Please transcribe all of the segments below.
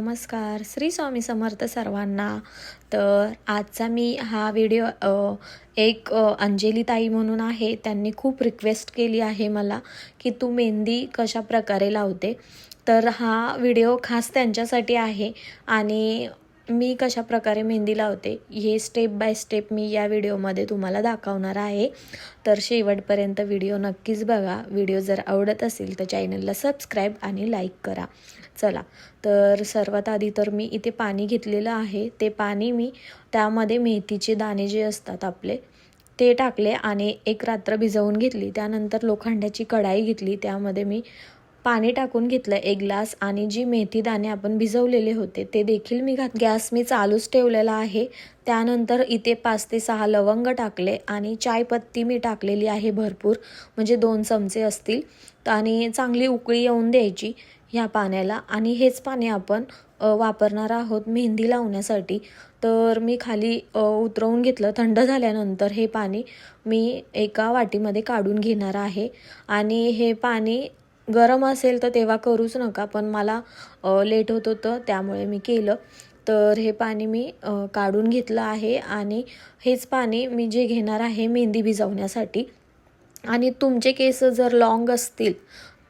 नमस्कार. श्री स्वामी समर्थ सर्वांना. तर आजचा मी हा व्हिडिओ एक अंजली ताई म्हणून आहे, त्यांनी खूप रिक्वेस्ट केली आहे मला की तू मेहंदी कशा प्रकारे लावते. तर हा व्हिडिओ खास त्यांच्यासाठी आहे आणि मी कशा प्रकारे मेहंदी लावते हे स्टेप बाय स्टेप मी या व्हिडिओमध्ये तुम्हाला दाखवणार आहे. तर शेवटपर्यंत व्हिडिओ नक्कीच बघा. व्हिडिओ जर आवडत असेल तर चॅनलला सबस्क्राईब आणि लाईक करा. चला, तर सर्वात आधी तर मी इथे पाणी घेतलेलं आहे. ते पाणी मी त्यामध्ये मेथीचे दाणे जे असतात आपले ते टाकले आणि एक रात्र भिजवून घेतली. त्यानंतर लोखंडाची कढाई घेतली, त्यामध्ये मी पाणी टाकून घेतलं 1 ग्लास आणि जी मेथी दाणे आपण भिजवलेले होते ते देखील मी गॅस मी चालूच ठेवलेला आहे. त्यानंतर इथे 5 ते 6 लवंग टाकले आणि चायपत्ती मी टाकलेली आहे भरपूर, म्हणजे 2 चमचे असतील. आणि चांगली उकळी येऊन द्यायची ह्या पाण्याला आणि हेच पाणी आपण वापरणार आहोत मेहंदी लावण्यासाठी. तर मी खाली उतरवून घेतलं. थंड झाल्यानंतर हे पाणी मी एका वाटीमध्ये काढून घेणार आहे आणि हे पाणी गरम असेल तर तेव्हा करूच नका, पण मला लेट होत होतं त्यामुळे मी केलं. तर हे पाणी मी काढून घेतलं आहे आणि हेच पाणी मी जे घेणार आहे मेहंदी भिजवण्यासाठी. आणि तुमचे केस जर लॉंग असतील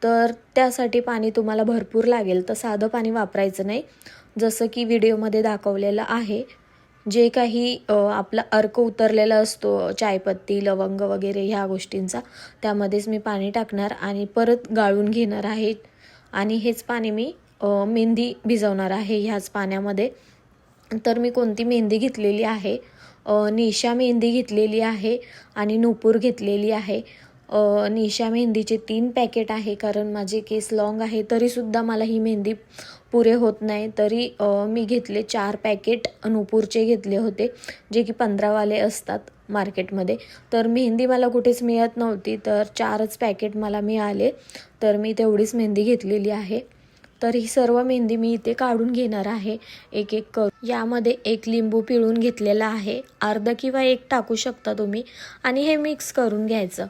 तर त्यासाठी पाणी तुम्हाला भरपूर लागेल, तर साधं पाणी वापरायचं नाही. जसं की व्हिडिओमध्ये दाखवलेलं आहे, जे काही आपला अर्क उतरलेला असतो चायपत्ती लवंग वगैरे ह्या गोष्टींचा, त्यामध्येच मी पाणी टाकणार आणि परत गाळून घेणार आहे. आणि हेच पाणी मी मेहंदी भिजवणार आहे ह्याच पाण्यामध्ये. तर मी कोणती मेहंदी घेतलेली आहे, निशा मेहंदी घेतलेली आहे आणि नुपूर घेतलेली आहे. निशा मेहंदीचे 3 पॅकेट आहे, कारण माझे केस लॉंग आहे तरीसुद्धा मला ही मेहंदी पुरे होत नाही. तरी मी घेतले 4 पॅकेट नुपूरचे घेतले होते, जे की 15 वाले असतात मार्केटमध्ये. तर मेहंदी मला कुठेच मिळत नव्हती, तर 4च पॅकेट मला मिळाले, तर मी तेवढीच मेहंदी घेतलेली आहे. तर ही सर्व मेहंदी मी इथे काढून घेणार आहे एक एक करून. यामध्ये 1 लिंबू पिळून घेतलेला आहे, अर्धा किंवा 1 टाकू शकता तुम्ही आणि हे मिक्स करून घ्यायचं.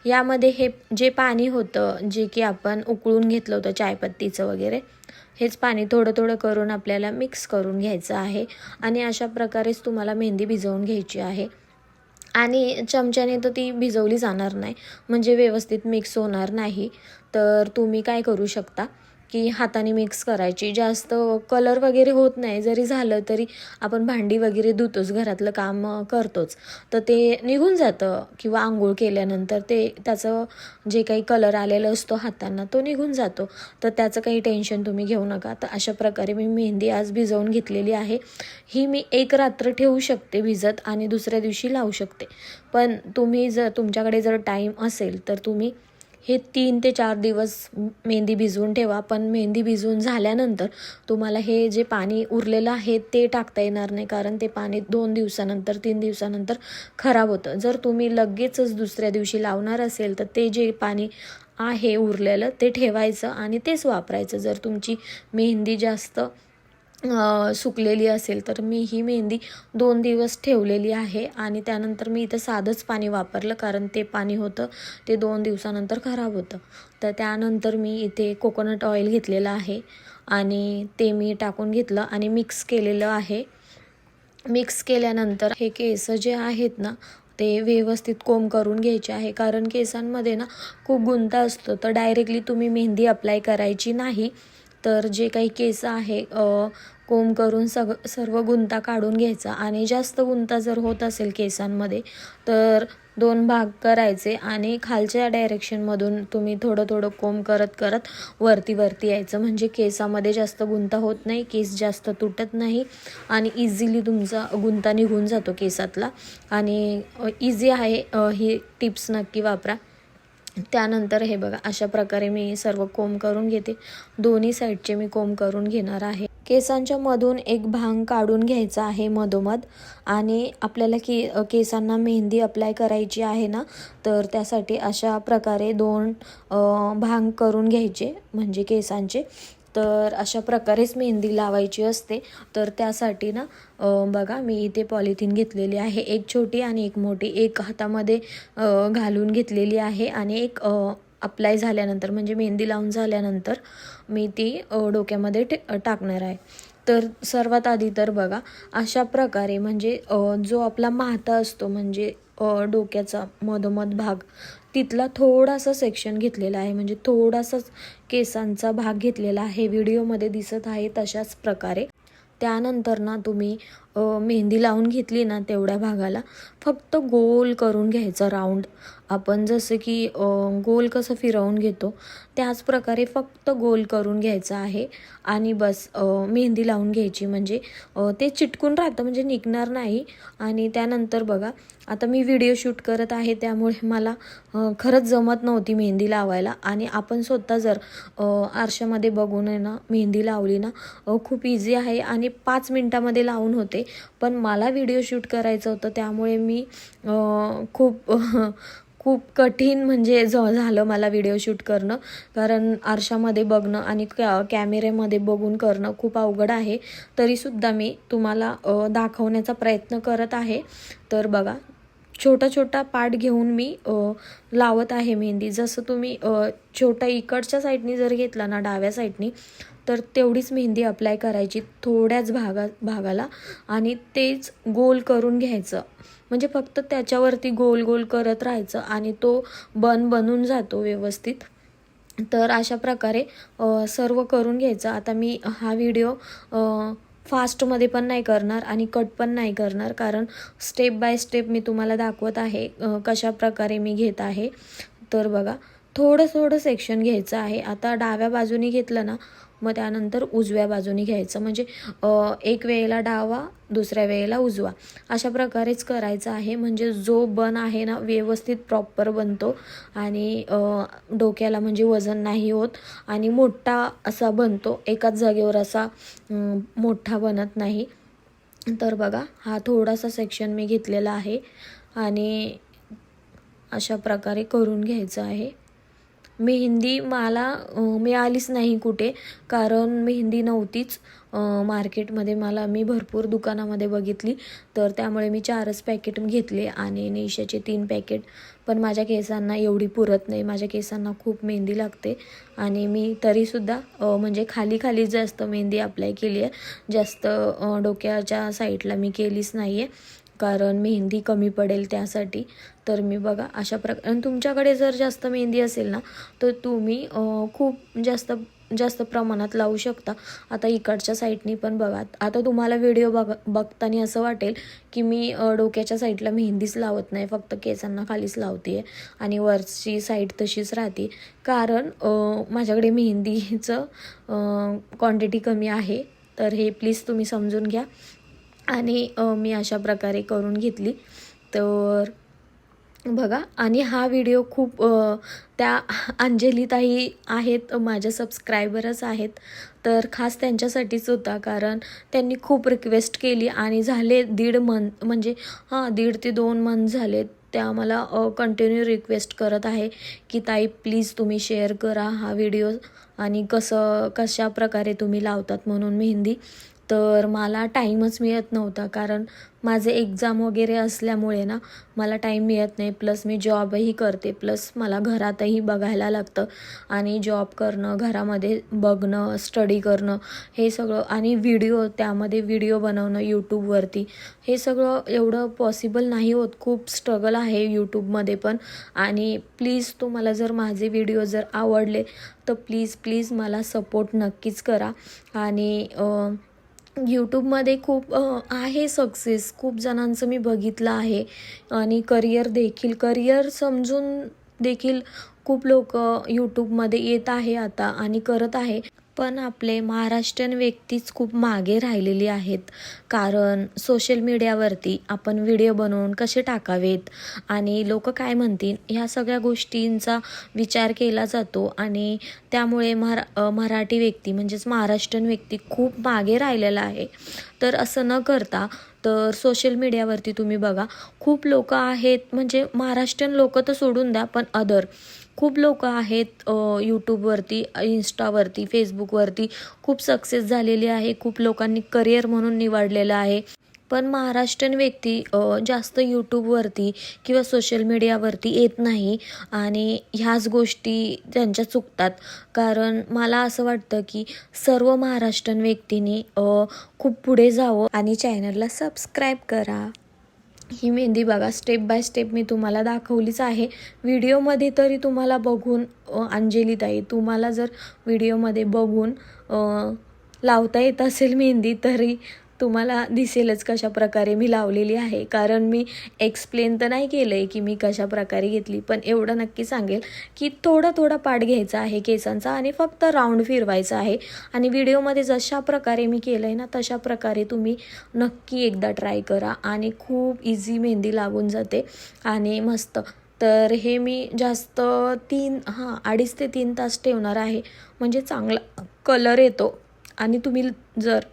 यामध्ये हे जे पाणी होतं जे की आपण उकळून घेतलं होतं चायपत्तीचं वगैरे, हेच पाणी थोडं थोडं करून आपल्याला मिक्स करून घ्यायचं आहे. आणि अशा प्रकारेच तुम्हाला मेहंदी भिजवून घ्यायची आहे. आणि चमच्याने तर ती भिजवली जाणार नाही, म्हणजे व्यवस्थित मिक्स होणार नाही. तर तुम्ही काय करू शकता की हाताने मिक्स करायची. जास्त कलर वगैरे होत नाही, जरी झालं तरी आपण भांडी वगैरे धुतोच, घरातलं काम करतोच, तर ते निघून जातं. किंवा आंघोळ केल्यानंतर ते त्याचं जे काही कलर आलेलं असतो हातांना तो निघून जातो. तर त्याचं काही टेन्शन तुम्ही घेऊ नका. तर अशा प्रकारे मी मेहंदी आज भिजवून घेतलेली आहे. ही मी 1 रात्र ठेवू शकते भिजत आणि दुसऱ्या दिवशी लावू शकते. पण तुम्ही जर तुमच्याकडे जर टाईम असेल तर तुम्ही हे 3 ते 4 दिवस मेहंदी भिजवून ठेवा. पण मेहंदी भिजवून झाल्यानंतर तुम्हाला हे जे पाणी उरलेलं आहे ते टाकता येणार नाही, कारण ते पाणी 2 दिवसानंतर 3 दिवसानंतर खराब होतं. जर तुम्ही लगेचच दुसऱ्या दिवशी लावणार असेल तर ते जे पाणी आहे उरलेलं ते ठेवायचं आणि तेच वापरायचं. जर तुमची मेहंदी जास्त सुकलेली असेल तर मी ही मेहंदी 2 दिवस ठेवलेली आहे आणि त्यानंतर मी इथं साधंच पाणी वापरलं, कारण ते पाणी होतं ते 2 दिवसानंतर खराब होतं. तर त्यानंतर मी इथे कोकोनट ऑइल घेतलेलं आहे आणि ते मी टाकून घेतलं आणि मिक्स केलेलं आहे. मिक्स केल्यानंतर हे केस जे आहेत ना ते व्यवस्थित कोंब करून घ्यायचे आहे, कारण केसांमध्ये ना खूप गुंता असतो. तर डायरेक्टली तुम्ही मेहंदी अप्लाय करायची नाही. तर जे काही केस आहे कोंब करून सर्व गुंता काढून घ्यायचा. आणि जास्त गुंता जर होत असेल केसांमध्ये तर 2 भाग करायचे आणि खालच्या डायरेक्शनमधून तुम्ही थोडं थोडं कोंब करत करत वरती यायचं, म्हणजे केसामध्ये जास्त गुंता होत नाही, केस जास्त तुटत नाही आणि इझिली तुमचा गुंता निघून जातो केसातला. आणि इझी आहे, ही टिप्स नक्की वापरा. त्यानंतर हे बघा अशा प्रकारे मी सर्व कोंब करून घेते. दोन्ही साईडचे मी कोंब करून घेणार आहे. केसांच्या मधून एक भांग काढून घ्यायचा आहे मधोमध. आणि आपल्याला केसांना मेहंदी अप्लाय करायची आहे ना, तर त्यासाठी अशा प्रकारे 2 भांग करून घ्यायचे, म्हणजे केसांचे. तर अशा प्रकारेच मेहंदी लावायची असते. तर त्यासाठी ना बघा मी इथे पॉलिथिन घेतलेली आहे, एक छोटी आणि एक मोठी. एक हातामध्ये घालून घेतलेली आहे आणि एक अप्लाय झाल्यानंतर म्हणजे मेहंदी लावून झाल्यानंतर मी ती डोक्यामध्ये टाकणार आहे. तर सर्वात आधी तर बघा अशा प्रकारे म्हणजे जो आपला माथा असतो म्हणजे डोक्याचा मधोमध भाग तिथला थोडासा सेक्शन घेतलेला आहे, म्हणजे थोडासाच केसांचा भाग घेतलेला आहे, व्हिडिओमध्ये दिसत आहे तशाच प्रकारे. त्यानंतर ना तुम्ही मेहंदी लावून घेतली ना तेवढ्या भागाला फक्त गोल करून घ्यायचं राऊंड. आपण जसं की गोल कसं फिरवून घेतो त्याच प्रकारे फक्त गोल करून घ्यायचं आहे आणि बस मेहंदी लावून घ्यायची. म्हणजे ते चिटकून राहतं म्हणजे निघणार नाही. आणि त्यानंतर बघा आता मी व्हिडिओ शूट करत आहे त्यामुळे मला खरंच जमत नव्हती मेहंदी लावायला. आणि आपण स्वतः जर आरशामध्ये बघून आहे ना मेहंदी लावली ना खूप इझी आहे आणि 5 मिनटामध्ये लावून होते. पण मला व्हिडिओ शूट करायचं होतं त्यामुळे मी खूप खूप कठीण म्हणजे झालं मला व्हिडिओ शूट करणं, कारण आरशामध्ये बघणं आणि कॅमेऱ्यामध्ये बघून करणं खूप अवघड आहे. तरीसुद्धा मी तुम्हाला दाखवण्याचा प्रयत्न करत आहे. तर बघा छोटा छोटा पार्ट घेऊन मी लावत आहे मेहंदी. जसं तुम्ही छोटा इकडच्या साईडनी जर घेतला ना डाव्या साईडनी तर तेवढीच मेहंदी अप्लाय करायची थोड्याच भागाला आणि तेच गोल करून घ्यायचं. म्हणजे फक्त त्याच्यावरती गोल गोल करत राहायचं आणि तो बनून जातो व्यवस्थित. तर अशा प्रकारे सर्व करून घ्यायचं. आता मी हा व्हिडिओ फास्टमध्ये पण नाही करणार आणि कट पण नाही करणार, कारण स्टेप बाय स्टेप मी तुम्हाला दाखवत आहे कशा प्रकारे मी घेत आहे. तर बघा थोडं सेक्शन घ्यायचं आहे. आता डाव्या बाजूनी घेतलं ना मग त्यानंतर उजव्या बाजूनी घ्यायचं, म्हणजे एक वेळेला डावा दुसऱ्या वेळेला उजवा अशा प्रकारेच करायचं आहे. म्हणजे जो बन आहे ना व्यवस्थित प्रॉपर बनतो आणि डोक्याला म्हणजे वजन नाही होत आणि मोठा असा बनतो, एकाच जागेवर असा मोठा बनत नाही. तर बघा हा थोडासा सेक्शन मी घेतलेला आहे आणि अशा प्रकारे करून घ्यायचं आहे. मेहंदी मला मिळालीच नाही कुठे, कारण मेहंदी नव्हतीच मार्केटमध्ये. मी भरपूर दुकानामध्ये बघितली तर त्यामुळे मी 4च पॅकेट घेतले आणि नेशाचे 3 पॅकेट. पण माझ्या केसांना एवढी पुरत नाही, माझ्या केसांना खूप मेहंदी लागते आणि मी तरीसुद्धा म्हणजे खाली जास्त मेहंदी अप्लाय केली आहे, जास्त डोक्याच्या साईडला मी केलीच नाही आहे, कारण मेहंदी कमी पडेल त्यासाठी. तर मी बघा अशा प्रकारे, तुमच्याकडे जर जास्त मेहंदी असेल ना तर तुम्ही खूप जास्त प्रमाणात लावू शकता. आता इकडच्या साईडनी पण बघा, आता तुम्हाला व्हिडिओ बघताना असं वाटेल की मी डोक्याच्या साईडला मेहंदीच लावत नाही, फक्त केसांना खालीच लावते आणि वरची साईड तशीच राहते, कारण माझ्याकडे मेहंदीचं क्वांटिटी कमी आहे. तर हे प्लीज तुम्ही समजून घ्या. आणि मी अशा प्रकारे करून घेतली. तर बघा आणि हा व्हिडिओ खूप त्या अंजलीताई आहेत, माझ्या सबस्क्रायबरच आहेत, तर खास त्यांच्यासाठीच होता, कारण त्यांनी खूप रिक्वेस्ट केली आणि झाले 1.5 मंथ, म्हणजे 1.5 ते 2 मंथ झाले त्या मला कंटिन्यू रिक्वेस्ट करत आहे की ताई प्लीज तुम्ही शेअर करा हा व्हिडिओ आणि कशा प्रकारे तुम्ही लावतात म्हणून मेहंदी. तर मला टाईमच मिळत नव्हता, कारण माझे एक्झाम वगैरे असल्यामुळे ना मला टाईम मिळत नाही. प्लस मी जॉबही करते, प्लस मला घरातही बघायला लागतं आणि जॉब करणं, घरामध्ये बघणं, स्टडी करणं हे सगळं आणि त्यामध्ये व्हिडिओ बनवणं यूट्यूबवरती, हे सगळं एवढं पॉसिबल नाही होत. खूप स्ट्रगल आहे यूट्यूबमध्ये पण. आणि प्लीज तुम्हाला जर माझे व्हिडिओ जर आवडले तर प्लीज मला सपोर्ट नक्कीच करा. आणि यूट्यूबमध्ये खूप आहे सक्सेस, खूप जणांचं मी बघितलं आहे आणि करिअर समजून देखील खूप लोक यूट्यूबमध्ये येत आहे आता आणि करत आहे. पण आपले महाराष्ट्रीयन व्यक्तीच खूप मागे राहिलेली आहेत, कारण सोशल मीडियावरती आपण व्हिडिओ बनवून कसे टाकावेत आणि लोक काय म्हणतील ह्या सगळ्या गोष्टींचा विचार केला जातो आणि त्यामुळे मराठी व्यक्ती म्हणजेच महाराष्ट्रीयन व्यक्ती खूप मागे राहिलेला आहे. तर असं न करता तर सोशल मीडियावरती तुम्ही बघा खूप लोक आहेत, म्हणजे महाराष्ट्रीयन लोक तर सोडून द्या, पण खूप लोक आहेत यूट्यूबवरती, इंस्टावरती, फेसबुकवरती खूप सक्सेस झालेली आहे. खूप लोकांनी करिअर म्हणून निवडलेलं आहे. पण महाराष्ट्रीयन व्यक्ती जास्त यूट्यूबवरती किंवा सोशल मीडियावरती येत नाही आणि ह्याच गोष्टी त्यांच्या चुकतात. कारण मला असं वाटतं की सर्व महाराष्ट्रीयन व्यक्तींनी खूप पुढे जावं आणि चॅनलला सबस्क्राईब करा. ही मेहंदी बघा स्टेप बाय स्टेप मी तुम्हाला दाखवलीच आहे व्हिडिओमध्ये. तरी तुम्हाला बघून अंजलीताई तुम्हाला जर व्हिडिओमध्ये बघून लावता येत असेल मेहंदी तरी तुम्हाला दिसेलच कशा प्रकारे मी लावलेली आहे. कारण मी एक्सप्लेन तर नाही केलं आहे की मी कशा प्रकारे घेतली, पण एवढं नक्की सांगेल की थोडा थोडा पार्ट घ्यायचा आहे केसांचा आणि फक्त राऊंड फिरवायचा आहे. आणि व्हिडिओमध्ये जशा प्रकारे मी केलं आहे ना तशा प्रकारे तुम्ही नक्की एकदा ट्राय करा आणि खूप इझी मेहंदी लागून जाते आणि मस्त. तर हे मी जास्त 2.5 ते 3 तास ठेवणार आहे म्हणजे चांगला कलर येतो. आणि तुम्ही जर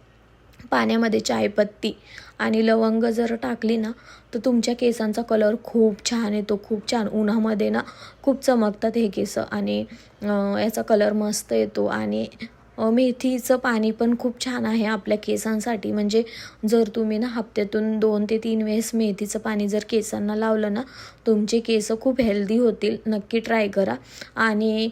पाण्यामध्ये चायपत्ती आणि लवंग जर टाकली ना तर तुमच्या केसांचा कलर खूप छान येतो, खूप छान. उन्हामध्ये ना खूप चमकतात हे केस आणि याचा कलर मस्त येतो. आणि मेथीचं पाणी पण खूप छान आहे आपल्या केसांसाठी. म्हणजे जर तुम्ही ना हप्त्यातून 2 ते 3 वेळेस मेथीचं पाणी जर केसांना लावलं ना तुमचे केस खूप हेल्दी होतील. नक्की ट्राय करा. आणि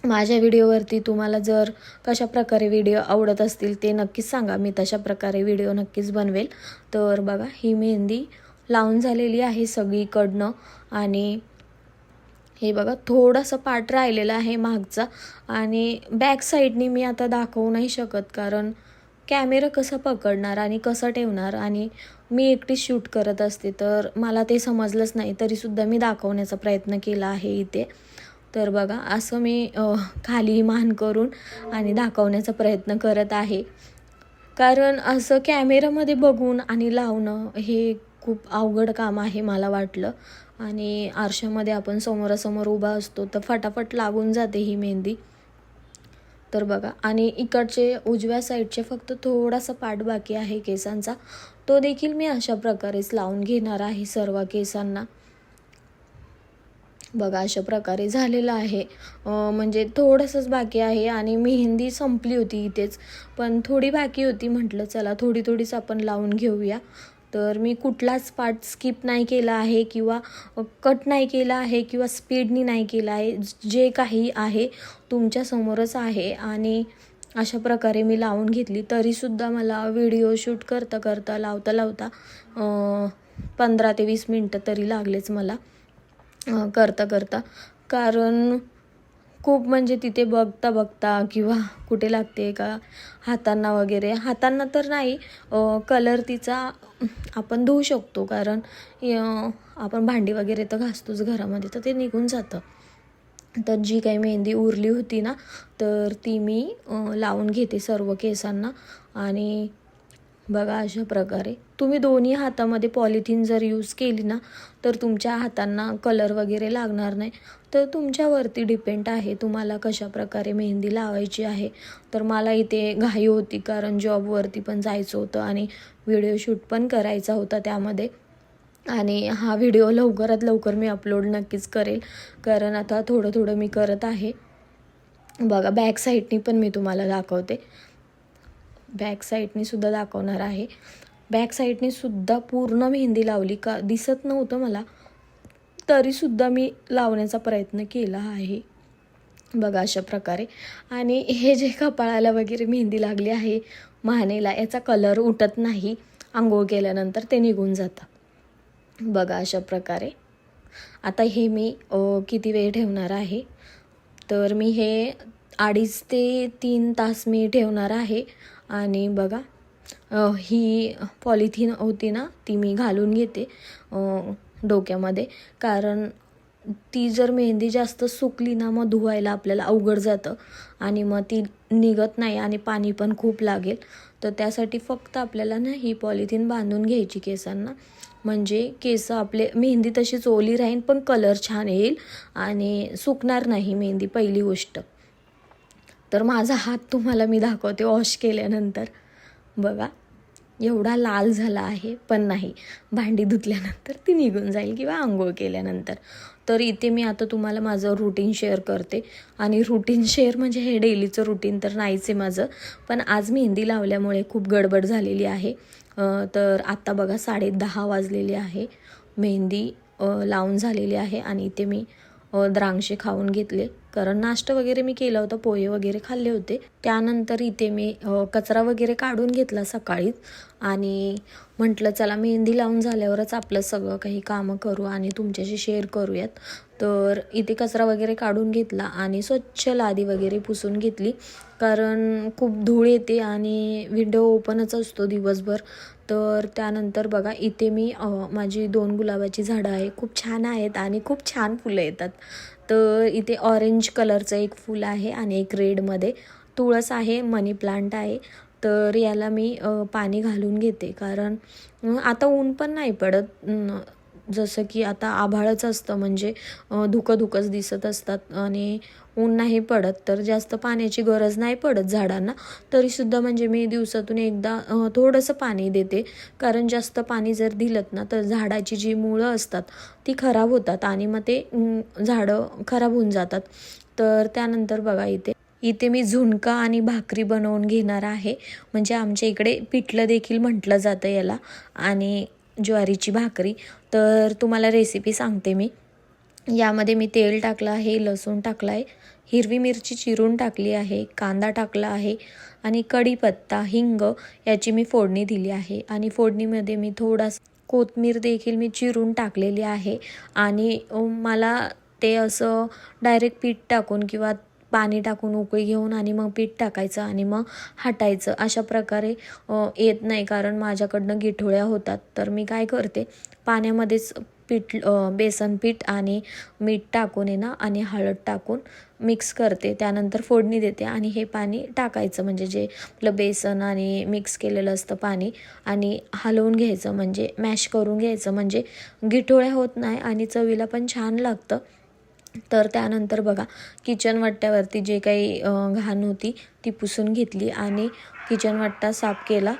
माझ्या व्हिडिओवरती तुम्हाला जर कशा प्रकारे व्हिडिओ आवडत असतील ते नक्कीच सांगा. मी तशा प्रकारे व्हिडिओ नक्कीच बनवेल. तर बघा ही मेहंदी लावून झालेली आहे सगळीकडनं. आणि हे बघा थोडासा पार्ट राहिलेला आहे मागचा आणि बॅक साईडनी मी आता दाखवू नाही शकत कारण कॅमेरा कसा पकडणार आणि कसं ठेवणार. आणि मी एकटी शूट करत असते तर मला ते समजलंच नाही, तरीसुद्धा मी दाखवण्याचा प्रयत्न केला आहे इथे. तर बघा असं मी खाली मान करून आणि दाखवण्याचा प्रयत्न करत आहे. कारण असं कॅमेरामध्ये बघून आणि लावणं हे खूप अवघड काम आहे मला वाटलं. आणि आरशामध्ये आपण समोरासमोर उभा असतो तर फटाफट लागून जाते ही मेहंदी. तर बघा आणि इकडचे उजव्या साईडचे फक्त थोडासा पार्ट बाकी आहे केसांचा, तो देखील मी अशा प्रकारेच लावून घेणार आहे सर्व केसांना. बघा अशा प्रकारे झालेलं आहे. म्हणजे थोडंसंच बाकी आहे आणि मेहंदी संपली होती इथेच, पण थोडी बाकी होती. म्हटलं चला थोडी थोडीच आपण लावून घेऊया. तर मी कुठलाच पार्ट स्किप नाही केला आहे किंवा कट नाही केला आहे किंवा स्पीडनी नाही केला आहे. जे काही आहे तुमच्यासमोरच आहे आणि अशा प्रकारे मी लावून घेतली. तरीसुद्धा मला व्हिडिओ शूट करता लावता 15 ते 20 मिनटं तरी लागलेच मला करता. कारण खूप म्हणजे तिथे बघता किंवा कुठे लागते का हातांना तर नाही, कलर तिचा आपण धुवू शकतो कारण आपण भांडी वगैरे तर घासतोच घरामध्ये तर ते निघून जातं. तर जी काही मेहंदी उरली होती ना तर ती मी लावून घेते सर्व केसांना. आणि बघा अशा प्रकारे तुम्ही दोन्ही हातामध्ये पॉलिथिन जर यूज केली ना तर तुमच्या हातांना कलर वगैरे लागणार नाही. तर तुमच्यावरती डिपेंड आहे तुम्हाला कशा प्रकारे मेहंदी लावायची आहे. तर मला इथे घाई होती कारण जॉबवरती पण जायचं होतं आणि व्हिडिओ शूट पण करायचा होता त्यामध्ये. आणि हा व्हिडिओ लवकरात लवकर मी अपलोड नक्कीच करेल कारण आता थोडं मी करत आहे. बघा बॅक साईडनी पण मी तुम्हाला दाखवते. बॅक साईडनी सुद्धा दाखवणार आहे. बॅक साईडनी सुद्धा पूर्ण मेहंदी लावली का दिसत नव्हतं मला, तरीसुद्धा मी लावण्याचा प्रयत्न केला आहे. बघा अशा प्रकारे. आणि हे जे कपाळाला वगैरे मेहंदी लागली आहे मानेला याचा कलर उठत नाही, आंघोळ केल्यानंतर ते निघून जातं. बघा अशा प्रकारे. आता हे मी किती वेळ ठेवणार आहे तर मी हे 2.5 ते 3 तास मी ठेवणार आहे. आणि बघा ही पॉलिथिन होती ना ती मी घालून घेते डोक्यामध्ये कारण ती जर मेहंदी जास्त सुकली ना मग धुवायला आपल्याला अवघड जातं आणि मग ती निघत नाही आणि पाणी पण खूप लागेल. तर त्यासाठी फक्त आपल्याला ना ही पॉलिथिन बांधून घ्यायची केसांना म्हणजे केस आपले मेहंदी तशीच ओली राहील पण कलर छान येईल आणि सुकणार नाही मेहंदी पहिली गोष्ट. तर माझा हात तुम्हाला मी दाखवते वॉश केल्यानंतर. बघा एवढा लाल झाला आहे, पण नाही, भांडी धुतल्यानंतर ती निघून जाईल किंवा आंघोळ केल्यानंतर. तर इथे मी आता तुम्हाला माझं रुटीन शेअर करते. आणि रुटीन शेअर म्हणजे हे डेलीचं रुटीन तर नाहीच आहे माझं, पण आज मेहंदी लावल्यामुळे खूप गडबड झालेली आहे. तर आत्ता बघा 10:30 वाजलेले आहे. मेहंदी लावून झालेली आहे आणि इथे मी द्राक्षे खाऊन घेतले, कारण नाश्ता वगैरे मी केला होता, पोहे वगैरे खाल्ले होते. त्यानंतर इथे मी कचरा वगैरे काढून घेतला सकाळीच आणि म्हटलं चला मेहंदी लावून झाल्यावरच आपलं सगळं काही कामं करू आणि तुमच्याशी शेअर करूयात. तर इथे कचरा वगैरे काढून घेतला आणि स्वच्छ लादी वगैरे पुसून घेतली, कारण खूप धूळ येते आणि विंडो ओपनच असतो दिवसभर. तर त्यानंतर बघा इथे मी माझी 2 गुलाबाची झाडं आहे, खूप छान आहेत आणि खूप छान फुलं येतात. तर इथे ऑरेंज कलरचं एक फूल आहे आणि एक रेडमध्ये तुळस आहे, मनी प्लांट आहे. तर याला मी पाणी घालून घेते, कारण आता ऊन पण नाही पडत. जसं की आता आभाळच असतं, म्हणजे धुकंच दिसत असतात आणि ऊन नाही पडत, तर जास्त पाण्याची गरज नाही पडत झाडांना. तरीसुद्धा म्हणजे मी दिवसातून एकदा थोडंसं पाणी देते, कारण जास्त पाणी जर दिलं ना तर झाडाची जी मुळं असतात ती खराब होतात आणि मग ते झाडं खराब होऊन जातात. तर त्यानंतर बघा इथे मी झुणका आणि भाकरी बनवून घेणार आहे, म्हणजे आमच्या इकडे पिठलं देखील म्हटलं जातं याला, आणि ज्वारीची भाकरी. तर तुम्हाला रेसिपी सांगते मी. यामध्ये मी तेल टाकलं आहे, लसूण टाकला आहे, हिरवी मिरची चिरून टाकली आहे, कांदा टाकला आहे आणि कढीपत्ता, हिंग याची मी फोडणी दिली आहे. आणि फोडणीमध्ये मी थोडासा कोथिंबीर देखील मी चिरून टाकलेली आहे. आणि मला ते असं डायरेक्ट पीठ टाकून किंवा पाणी टाकून उकळी घेऊन आणि मग पीठ टाकायचं आणि मग हटायचं, अशा प्रकारे येत नाही, कारण माझ्याकडनं गिठोळ्या होतात. तर मी काय करते, पाण्यामध्येच बेसन पीठ आणि मीठ टाकून आहे ना आणि हळद टाकून मिक्स करते. त्यानंतर फोडणी देते आणि हे पाणी टाकायचं, म्हणजे जे आपलं बेसन आणि मिक्स केलेलं असतं पाणी, आणि हलवून घ्यायचं, म्हणजे मॅश करून घ्यायचं, म्हणजे गिठोळ्या होत नाही आणि चवीला पण छान लागतं. तर त्यानंतर बघा किचन वाट्यावरती जे काही घाण होती ती पुसून घेतली आणि किचन वाट्टा साफ केला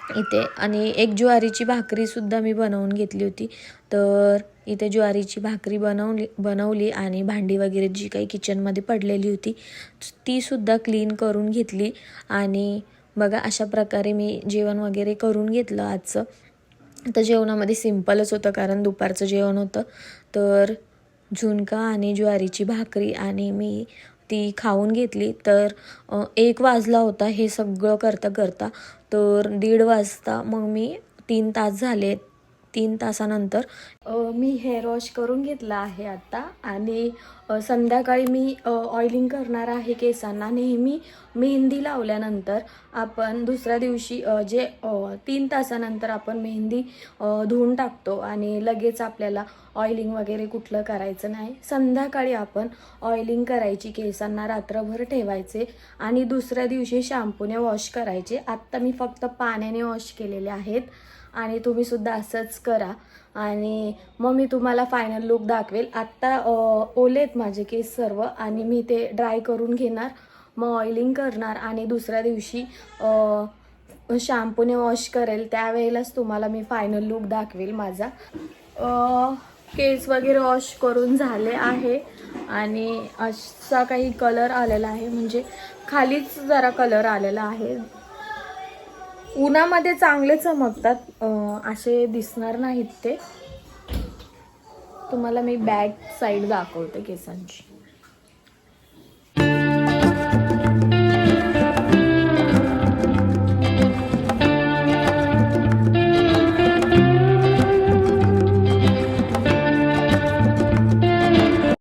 इथे. आणि एक ज्वारीची भाकरीसुद्धा मी बनवून घेतली होती. तर इथे ज्वारीची भाकरी बनवली आणि भांडी वगैरे जी काही किचनमध्ये पडलेली होती तीसुद्धा क्लीन करून घेतली. आणि बघा अशा प्रकारे मी जेवण वगैरे करून घेतलं आजचं. तर जेवणामध्ये सिम्पलच होतं, कारण दुपारचं जेवण होतं. तर झुणका आणि ज्वारीची भाकरी आणि मी ती खाऊन घेतली. तर 1 वाजला होता हे सगळं करता. तर 1:30 वाजता मग मी 3 तास झाले. 3 तासानंतर मी हेअर वॉश करून घेतला आहे आत्ता. आणि संध्याकाळी मी ऑइलिंग करणार आहे केसांना. नेहमी मेहंदी लावल्यानंतर आपण दुसऱ्या दिवशी 3 तासानंतर आपण मेहंदी धुवून टाकतो आणि लगेच आपल्याला ऑइलिंग वगैरे कुठलं करायचं नाही. संध्याकाळी आपण ऑइलिंग करायची, केसांना रात्रभर ठेवायचे आणि दुसऱ्या दिवशी शॅम्पूने वॉश करायचे. आत्ता मी फक्त पाण्याने वॉश केलेले आहेत आणि तुम्हीसुद्धा असंच करा. आणि मग मी तुम्हाला फायनल लुक दाखवेल. आत्ता ओलेत माझे केस सर्व आणि मी ते ड्राय करून घेणार, मग ऑइलिंग करणार आणि दुसऱ्या दिवशी शॅम्पूने वॉश करेल. त्यावेळेलाच तुम्हाला मी फायनल लुक दाखवेल माझा. केस वगैरे वॉश करून झाले आहे आणि असा काही कलर आलेला आहे, म्हणजे खालीच जरा कलर आलेला आहे. उन्हामध्ये चांगले चमकतात, असे दिसणार नाहीत ते. तुम्हाला मी बॅक साईड दाखवते केसांची.